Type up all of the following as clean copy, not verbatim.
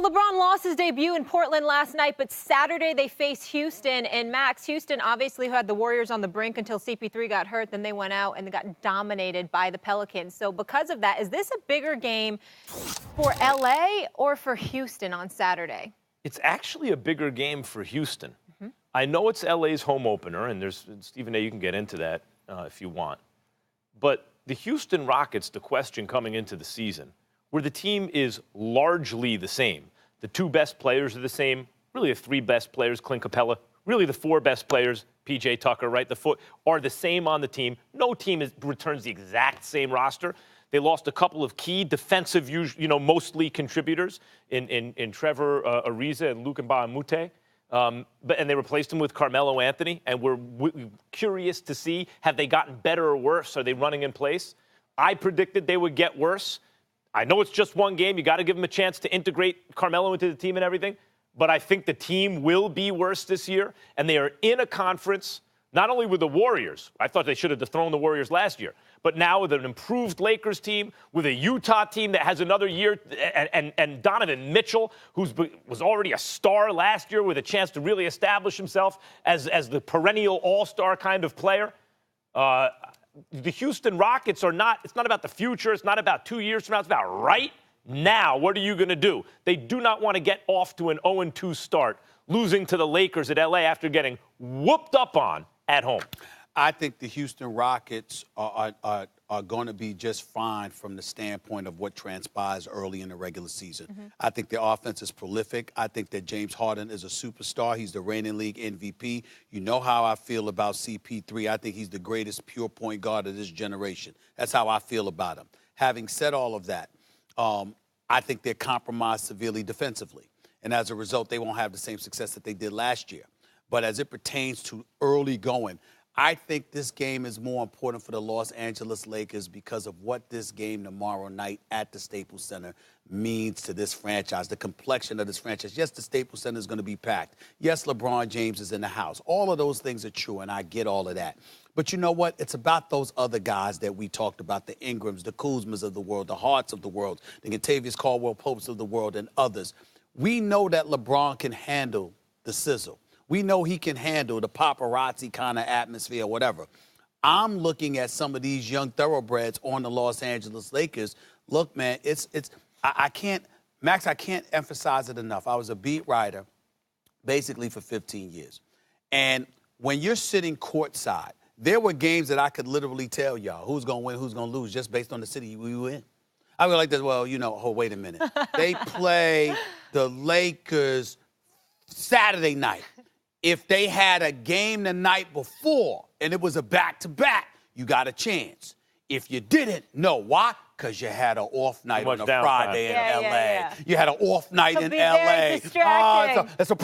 LeBron lost his debut in Portland last night, but Saturday they face Houston. And Max, Houston obviously had the Warriors on the brink until CP3 got hurt. Then they went out and they got dominated by the Pelicans. So because of that, is this a bigger game for LA or for Houston on Saturday? It's actually a bigger game for Houston. I know it's LA's home opener, and there's Stephen A. You can get into that if you want. But the Houston Rockets, the question coming into the season, where the team is largely the same. The two best players are the same. Really, the three best players, Clint Capella. Really, the four best players, P.J. Tucker, right, are the same on the team. No team returns the exact same roster. They lost a couple of key defensive, mostly contributors in Trevor Ariza and Luka Mbamute. And they replaced him with Carmelo Anthony, and we're curious to see, have they gotten better or worse? Are they running in place? I predicted they would get worse. I know it's just one game. You got to give them a chance to integrate Carmelo into the team and everything. But I think the team will be worse this year, and they are in a conference, not only with the Warriors. I thought they should have dethroned the Warriors last year. But now with an improved Lakers team, with a Utah team that has another year, and Donovan Mitchell, who was already a star last year with a chance to really establish himself as the perennial all-star kind of player. The Houston Rockets it's not about the future. It's not about 2 years from now. It's about right now. What are you going to do? They do not want to get off to an 0-2 start, losing to the Lakers at L.A. after getting whooped up on at home. I think the Houston Rockets are going to be just fine from the standpoint of what transpires early in the regular season. I think their offense is prolific. I think that James Harden is a superstar. He's the reigning league MVP. You know how I feel about CP3. I think he's the greatest pure point guard of this generation. That's how I feel about him. Having said all of that, I think they're compromised severely defensively. And as a result, they won't have the same success that they did last year. But as it pertains to early going, I think this game is more important for the Los Angeles Lakers because of what this game tomorrow night at the Staples Center means to this franchise, the complexion of this franchise. Yes, the Staples Center is going to be packed. Yes, LeBron James is in the house. All of those things are true, and I get all of that. But you know what? It's about those other guys that we talked about, the Ingrams, the Kuzmas of the world, the Harts of the world, the Kentavious Caldwell-Popes of the world, and others. We know that LeBron can handle the sizzle. We know he can handle the paparazzi kind of atmosphere or whatever. I'm looking at some of these young thoroughbreds on the Los Angeles Lakers. Look, man, I can't emphasize it enough. I was a beat writer basically for 15 years. And when you're sitting courtside, there were games that I could literally tell y'all who's going to win, who's going to lose just based on the city we were in. I was like this, well, wait a minute. They play the Lakers Saturday night. If they had a game the night before and it was a back-to-back, you got a chance. If you didn't, no. Why? Because you had an off night on a Friday in L.A. Yeah. You had an off night in L.A. That's a problem. That's a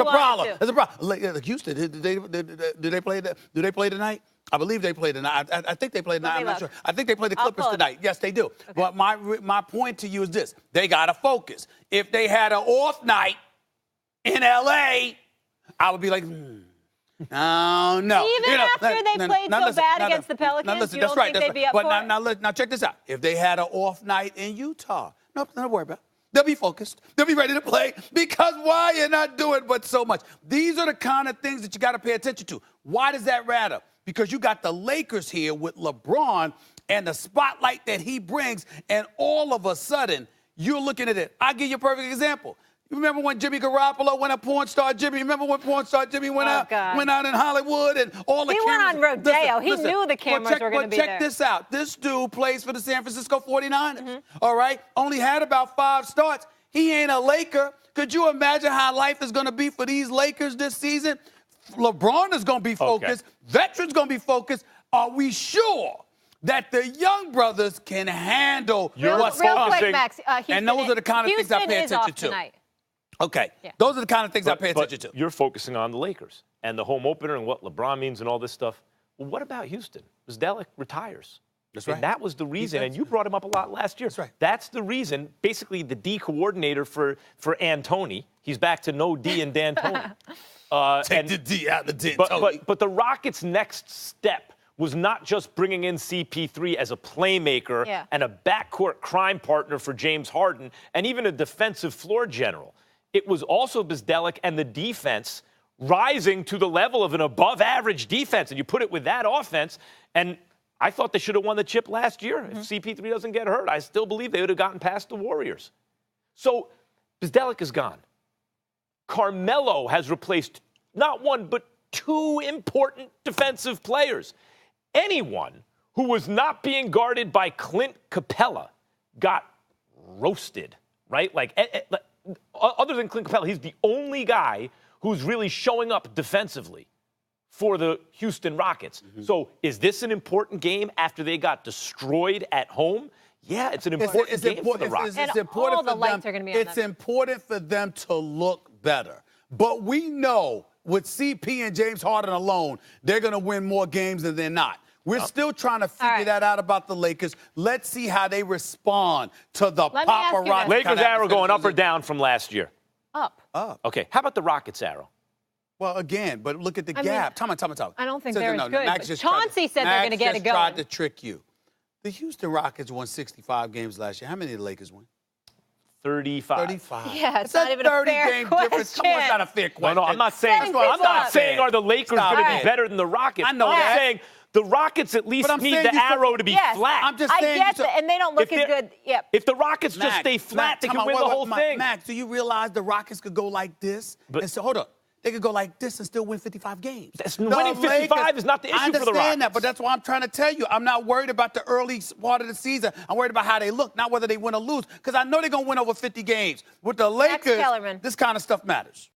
problem. That's a problem. Houston, do they play? Do they play tonight? I believe they play tonight. I think they play tonight. I'm not sure. I think they play the Clippers tonight. Yes, they do. Okay. But my point to you is this: they got to focus. If they had an off night in L.A., I would be like, no. Even after they played so bad against the Pelicans, you don't think they'd be up for it? Now, check this out. If they had an off night in Utah, don't worry about it. They'll be focused. They'll be ready to play because why? You're not doing but so much. These are the kind of things that you got to pay attention to. Why does that matter? Because you got the Lakers here with LeBron and the spotlight that he brings, and all of a sudden, you're looking at it. I'll give you a perfect example. You remember when Jimmy Garoppolo went up, porn star Jimmy? Remember when porn star Jimmy went out in Hollywood and all the cameras? He went on rodeo. He knew the cameras were going to be there. Check this out. This dude plays for the San Francisco 49ers, all right? Only had about 5 starts. He ain't a Laker. Could you imagine how life is going to be for these Lakers this season? LeBron is going to be focused. Veterans going to be focused. Are we sure that the young brothers can handle what's real quick, Max, and those are the kind of things I pay attention to. Tonight. Okay, those are the kind of things I pay attention to. You're focusing on the Lakers and the home opener and what LeBron means and all this stuff. Well, what about Houston? Zdalic retires. That's right. And that was the reason, and you brought him up a lot last year. That's right. That's the reason, basically the D coordinator for Antony. He's back to no D in D'Antoni. Take the D out of D'Antoni. But the Rockets' next step was not just bringing in CP3 as a playmaker and a backcourt crime partner for James Harden and even a defensive floor general. It was also Bzdelik and the defense rising to the level of an above-average defense. And you put it with that offense, and I thought they should have won the chip last year. If CP3 doesn't get hurt, I still believe they would have gotten past the Warriors. So Bzdelik is gone. Carmelo has replaced not one but two important defensive players. Anyone who was not being guarded by Clint Capella got roasted, right? Like, other than Clint Capella, he's the only guy who's really showing up defensively for the Houston Rockets. So is this an important game after they got destroyed at home? Yeah, it's an important game for the Rockets. And all the lights are going to be on them. It's important for them to look better. But we know with CP and James Harden alone, they're going to win more games than they're not. We're still trying to figure that out about the Lakers. Let's see how they respond to the paparazzi. Lakers arrow going up or down from last year? Up. Okay, how about the Rockets arrow? Well, again, but look at the gap. Time out. I don't think they're as good. Max But Chauncey said they're going to get it going. Tried to trick you. The Houston Rockets won 65 games last year. How many did the Lakers win? 35. 35. Yeah, it's not even a fair question. Difference. Come on, it's not a fair question. No, I'm not saying are the Lakers going to be better than the Rockets. I know that. I'm saying the Rockets at least need the arrow to be flat. I'm just saying. I get that, and they don't look as good. Yep. If the Rockets just stay flat, they can win the whole thing. Max, do you realize the Rockets could go like this? And so, hold up. They could go like this and still win 55 games. Winning 55 is not the issue for the Rockets. I understand that, but that's why I'm trying to tell you. I'm not worried about the early part of the season. I'm worried about how they look, not whether they win or lose, because I know they're going to win over 50 games. With the Lakers, this kind of stuff matters.